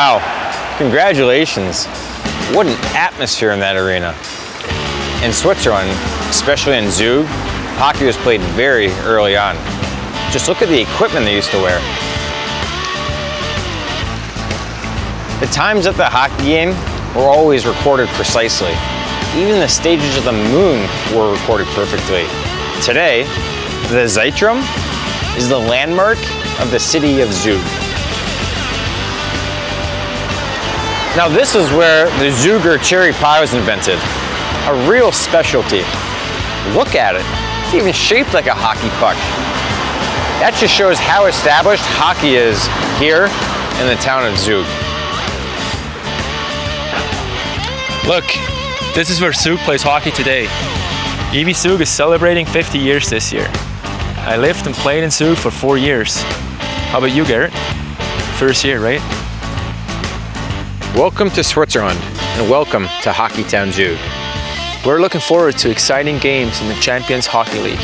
Wow, congratulations. What an atmosphere in that arena. In Switzerland, especially in Zug, hockey was played very early on. Just look at the equipment they used to wear. The times at the hockey game were always recorded precisely. Even the stages of the moon were recorded perfectly. Today, the Zeitraum is the landmark of the city of Zug. Now this is where the Zuger cherry pie was invented. A real specialty. Look at it. It's even shaped like a hockey puck. That just shows how established hockey is here in the town of Zug. Look, this is where Zug plays hockey today. EV Zug is celebrating 50 years this year. I lived and played in Zug for 4 years. How about you, Garrett? First year, right? Welcome to Switzerland, and welcome to Hockey Town Zug. We're looking forward to exciting games in the Champions Hockey League.